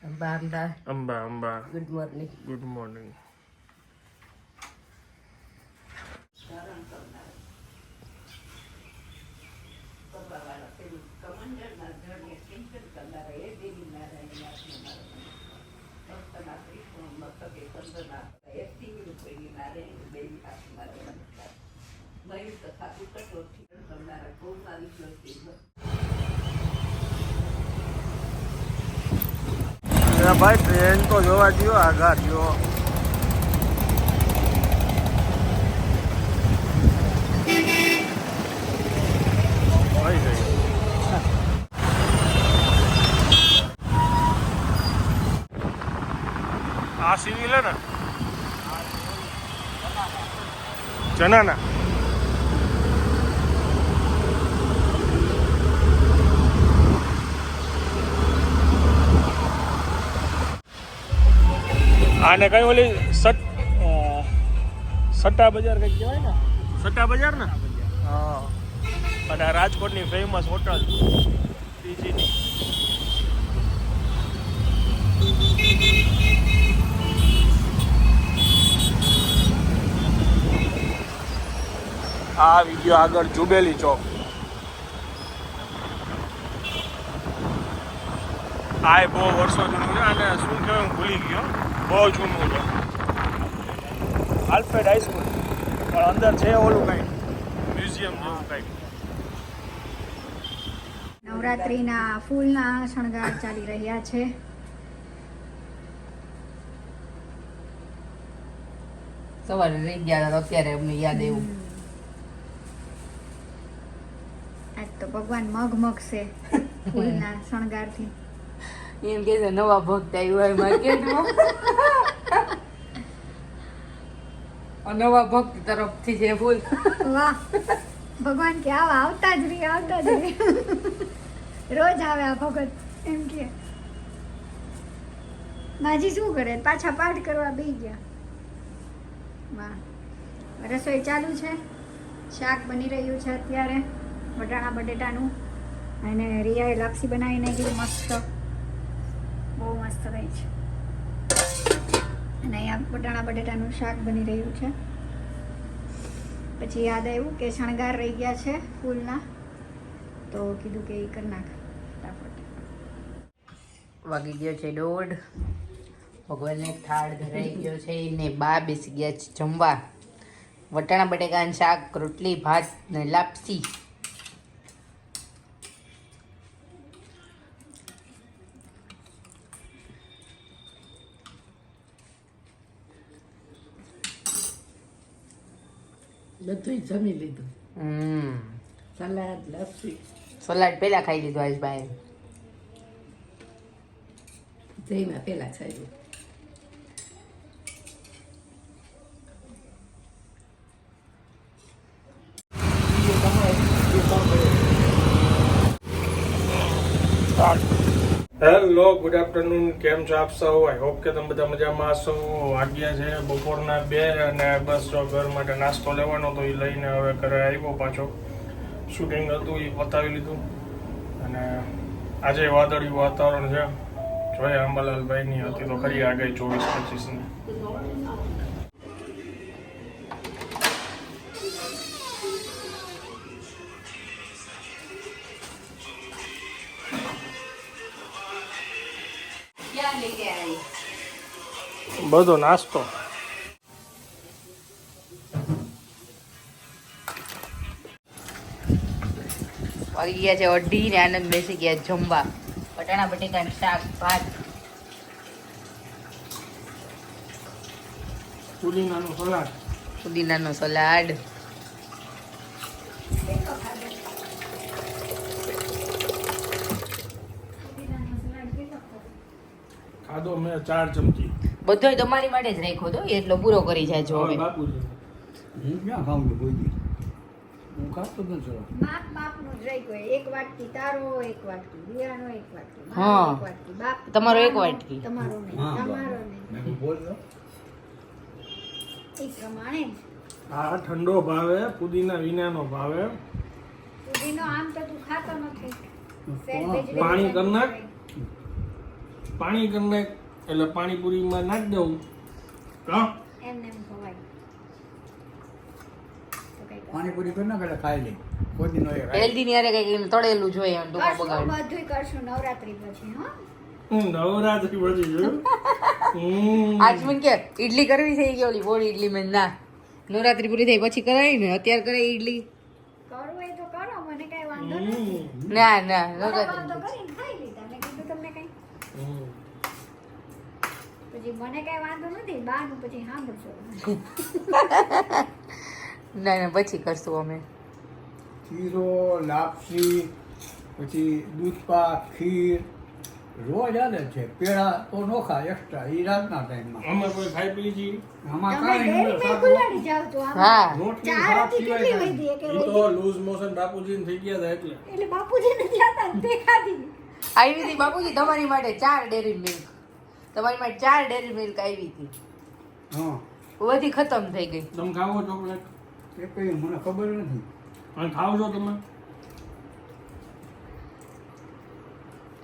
Amba good morning ભાઈ train તો જોવા દો આઘાત જો આ સિવિલ હે ને ચનાના આને કઈ ઓલી સટ્ટા બજાર કઈ કહેવાય ને સટ્ટા બજાર ને હા અને આ રાજકોટની ફેમસ હોટલ પીજીની આ વિડીયો આગળ જુબેલી ચોક આ બહુ વર્ષો જૂનું છે અને શું કહેવાય હું ભૂલી ગયો બહુ જૂનું છે આલ્ફ્રેડ હાઈસ્કૂલ પણ અંદર છે ઓલું કંઈ મ્યુઝિયમ જેવું કંઈક નવરાત્રીના ફૂલના શણગાર ચાલી રહ્યા છે. સવારે રહી ગયા હતા અત્યારે અમને યાદ આવ્યું. આજ તો ભગવાન મગ છે ફૂલના શણગારથી. એમ કે છે નવા ભક્ત આવ્યો હોય માર્કેટમાં. નવા ભક્ત તરફથી છે ફૂલ. વાહ ભગવાન કે આવા આવતા જ રહી રોજ આવે આ ભગત એમ કે માજી શું કરે પાછા પાઠ કરવા બેસી ગયા. વાહ રસોઈ ચાલુ છે. શાક બની રહ્યું છે અત્યારે વટાણા બટેટાનું અને રિયાએ લાપસી બનાવી નાખી મસ્ત બહુ મસ્ત રહી છે. અને અહીંયા વટાણા બટેટાનું શાક બની રહ્યું છે. પછી યાદ આવ્યું કે શણગાર રહી ગયા છે ફૂલના તો કીધું કે એ કરી નાખ ફટાફટ. વાગી ગયો છે 1:30. ભગવાનને થાળ ધરાઈ ગયો છે ને બા બેસી ગયા છે જમવા. વટાણા બટેકાનું શાક રોટલી ભાત ને લાપસી. બધું જમી લીધું. સલાડ લાપસી સલાડ પેલા ખાઈ લીધું આજ ભાઈ. જઈમાં પેલા ખાઈ હેલો ગુડ આફ્ટરનૂન. કેમ છો આપ સૌ? આઈ હોપ કે તમે બધા મજામાં હશો. વાગ્યા છે બપોરના 2 અને બસ જો ઘર માટે નાસ્તો લેવાનો તો એ લઈને હવે ઘરે આવ્યો પાછો. શૂટિંગ હતું એ પતાવી લીધું અને આજે વાદળિયું વાતાવરણ છે. જોઈએ અંબાલાલભાઈની હતી તો ખરી આગાહી 24-25ની. બધો નાસ્તો વાગી ગયા છે 2:30 ને આનંદ બેસી ગયા જમવા. વટાણા બટેકાનું શાક ભાત પુદીનાનું સલાડ પુદીનાનો સલાડ. ખાધો મેં 4 ચમચી. બધો તમારી માટે જ રાખ્યો હતો એટલો પૂરો કરી જાય જો. બાપુજી હું ક્યાં ખાઉં છું કોઈ દી? હું ખાતો જ નથી. બાપનું જ રહી ગયો. એક વાટકી તારો, એક વાટકી દિયાનો, એક વાટકી હા. એક વાટકી બાપ તમારો એક વાટકી. તમારો નહીં તમારો નહીં બોલો એ પ્રમાણે જ. આ ઠંડો ભાવે પુદીના વિનાનો ભાવે. પુદીનો આમ તો તું ખાતો નથી. પાણી કર નાખ. પાણી કરી નાખ એટલે પાણીપુરીમાં નાખી દઉં હા એમને એમ ખવાય તો કઈ પાણીપુરી કરી નાખે એટલે ખાઈ લે કોઈ દી નો એ ખાય. હેલ્ધી ની હારે કઈક તળેલું જોઈએ એમ ટૂંકમાં કરશું, બગાડ બધુંય કરશું નવરાત્રી પછી હા નવરાત્રી પછી જોયું આજ મને કે ઈડલી કરવી થઈ ગઈ ઓલી બોડી ઈડલી મેં ના નવરાત્રી પૂરી થઈ પછી કરાય ને અત્યારે કરાય ઈડલી કરવું હોય તો કરો મને કઈ વાંધો નથી ના ના વડાપાવ તો નવરાત્રી કરીને ખાઈ લીધા મેં કીધું તમને કઈ પછી મને કઈ વાંધો નથી બાનું પછી સાંભળશો ના ના પછી કરશું અમે શીરો લાપસી પછી દૂધપાક ખીર રોજ આલે છે પેડા તો નોખા એક્સ્ટ્રા એ રાતના ટાઈમમાં અમે કોઈ ખાઈ પી છીએ આમાં તમે કાંઈ ડેરી નહીં, મેં સાદું. ગુલાડી જાવ તો આમ હા રોટલી ચાર ભાત હતી સિવાય કેટલી કાંઈ વધી કે ઈ તો લૂઝ મોશન બાપુજીને થઈ ગયા હતા એટલે એટલે બાપુજીને જ્યાં હતા ને તે ખાધી આવી હતી બાપુજી તમારી માટે 4 ડેરી મિલ્ક તમારી માટે 4 ડેરી મિલ્ક આવી હતી હા બધી ખતમ થઈ ગઈ તમે ખાવો ચોકલેટ એ કઈ મને ખબર નથી અને ખાવ છો તમે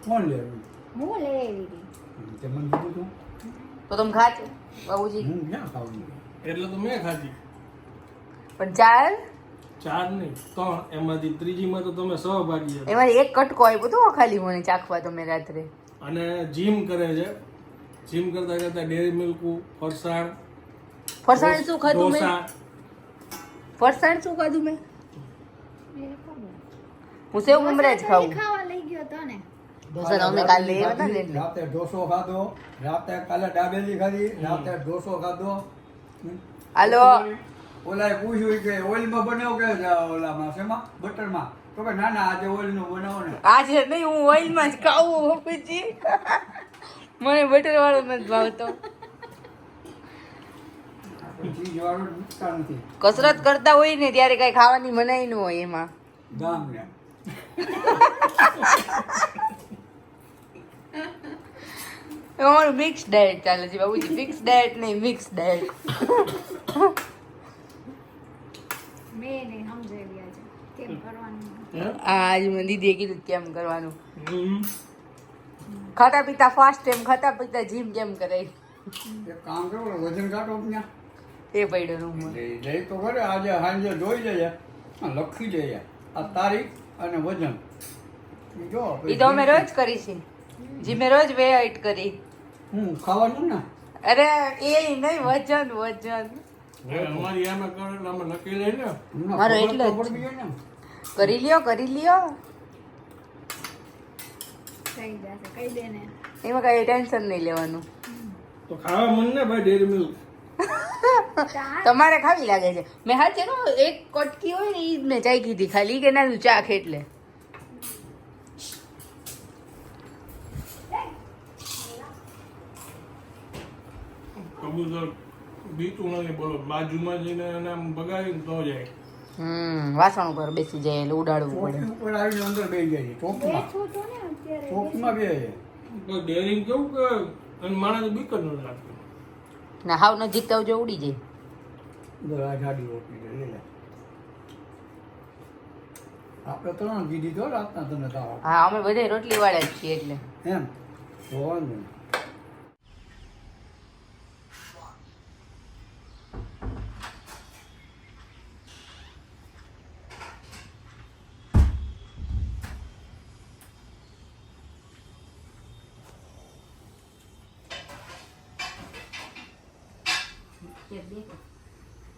કોણ લેવું હું લઈ આવી હતી તે મને કીધું તું તો તમે ખાજો બાબુજી હું ક્યાં ખાવું એટલે તો મેં ખાધી પણ 4 ચાર નહીં 3 એમાંથી ત્રીજીમાં તો તમે સહભાગી હતા એમાં એક કટકો આપ્યો તો ખાલી મને ચાખવા તમે રાત્રે અને જીમ કરે છે જીમ કરતા કરતા ડેરી મિલ્ક ફરસાણ ફરસાણ શું ખાધું મેં ઢોસા. ફરસાણ શું ખાધું મેં એ ખબર હું સેવ મમરા જ ખાઉં ખાવા લઈ ગયો તો ને ઢોસા તો અમે કાલે લઈ આવ્યા હતા ને એટલે. રાતે ઢોસો ખાધો રાતે કાલે દાબેલી ખાધી રાતે ઢોસો ખાધો હાલો ઓલાએ પૂછ્યું કે ઓઇલમાં બનાવો કે ઓલામાં શેમાં બટરમાં તો કે ના ના આજે ઓઇલનું બનાવો ને આજે નહીં હું ઓઇલમાં જ ખાવું બાપુજી મને બટર વાળો નથી ભાવતો ચીજ વાળું મૂકતા નથી કસરત કરતા હોય ને ત્યારે કઈ ખાવાની મનાઈ ન હોય એમાં ગામ ને અમારું મિક્સ ડાયટ ચાલે છે બાબુજી ફિક્સ ડાયટ નહીં મિક્સ ડાયટ મેં નહીં સમજાવી આજે કેમ કરવાનું હે? આજ મને દીદીએ કીધું કેમ કરવાનું હમ. ખાતા પીતા ફાસ્ટ એમ ખાતા પીતા જીમ કેમ કરાય એક કામ કરો વજન કાઢો ત્યાં એ પડ્યો રૂમમાં જઈ તો ખરે આજે સાંજે જોઈ જઈએ લખી જઈએ આ તારીખ અને વજન ઈ જો એ તો અમે રોજ કરી છે જીમે રોજ વેઇટ કરી હું ખાવાનું ને અરે એ નહીં વજન વજન હે, અમારી આમાં કરે એટલે અમે નક્કી લઈ લે હમણાં મારો ખબર એટલો જ તો પડવી જોઈએ ને. કરી લ્યો કહી જશે કહી દે ને એમાં કઈ ટેન્શન નહીં લેવાનું તો ખાવા મન ને ભાઈ ડેરી મિલ્ક તમારે ખાવી લાગે છે મેં હા છે એક કટકી હોય ને એ જ મેં ચાખી હતી ખાલી કે નાનું ચાખ એટલે કબૂતર બીતું નથી બોલો બાજુમાં જઈને એને આમ બગાડીને તો જાય વાસણ ઉપર બેસી જાય એટલે ઉડાડવું પડે ચોકી ઉપર આવીને અંદર બેસી જાય છે ચોકમાં બેઠું તો ને અત્યારે ચોકમાં બે તો ડેરી કેવું કે અને માણસ બીક જ નથી લાગતું ના હાવ નજીક તો જો ઉડી જાય આ જાડી રોટલી છે, લઈ લે આપણે ત્રણ કીધી તો રાતના તને તાવ હા અમે બધે રોટલી વાળા જ છીએ એટલે એમ જોવાનું ને.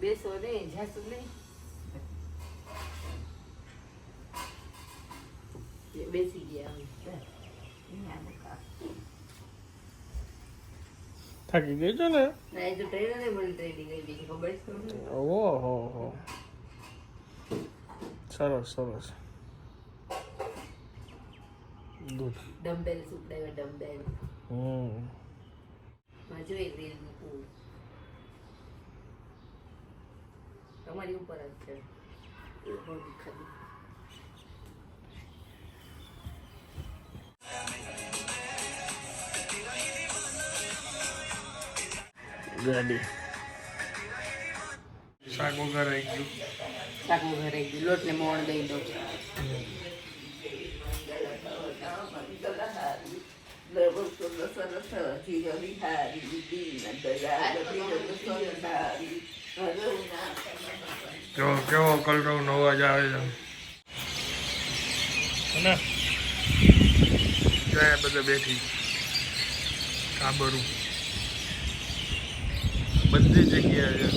બેસો નહીં જાસુ નહીં બેસી ગયા થાકી ગઈ છે ને ના એ તો ટ્રેનર ને મને ટ્રેનિંગ આવી બીજી ખબર છે તમને? ઓહો સરસ સરસ દૂધ ડમ્બેલ સુપડાવ્યા ડમ્બેલ માં જોઈ રીલ મૂકવું તમારી ઉપર જ છે એવું બહુ ખાધું ગાડી શાક વગર આવી ગયું શાક ઘરે ગયું લોટ ને મોણ દઈ દો જો કેવો કલરવ નો અવાજ આવે છે અને ત્યાં બધા બેઠી કાબરું બધી જગ્યાએ છે.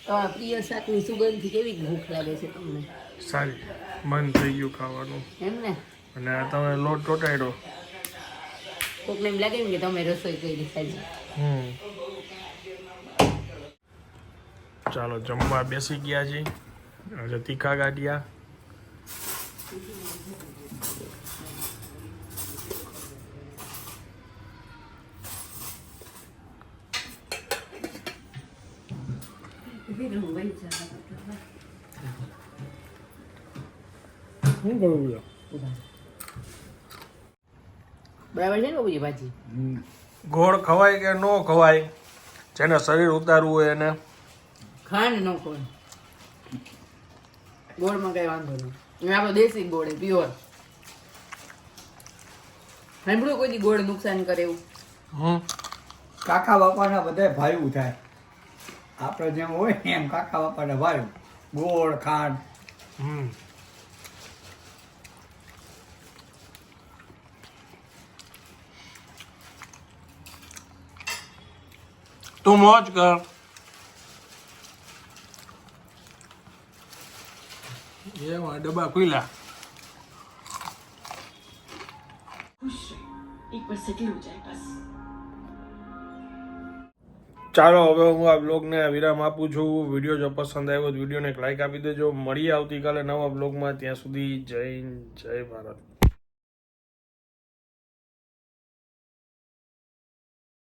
તમારા પ્રિય શાકની સુગંધથી કેવી ભૂખ લાગે છે તમને? સારી મન થઈ ગયું ખાવાનું. એમ ને? અને આ તમે લોટ ચોટાડ્યો. કોકને એમ લાગે ને કે તમે રસોઈ કરી સાજી. ચાલો જમવા બેસી ગયા છીએ. આજે તીખા ગાંઠિયા. શું કરવું છે? બરાબર છે ને બાબુજી ભાજી? ગોળ ખવાય કે ન ખવાય, જેને શરીર ઉતારવું હોય એને. ખાંડ ન ખવાય, ગોળમાં કઈ વાંધો નહીં. આપણો દેશી ગોળ એ પ્યોર. સાંભળ્યું કોઈ દી ગોળ નુકસાન કરે એવું? કાકા બાપાના બધા ભાઈઓ થાય. આપણે જેમ હોય ને એમ કાકા બાપાના ભાઈઓ. ગોળ ખાંડ. તું મોજ કર. એમાં ડબ્બા ખુલ્લા. ચાલો હવે હું આ બ્લોગને વિરામ આપું છું. વિડીયો જો પસંદ આવ્યો તો વિડીયોને એક લાઈક આપી દેજો. મળીએ આવતીકાલે નવા બ્લોગમાં. ત્યાં સુધી જય હિન્દ, જય ભારત.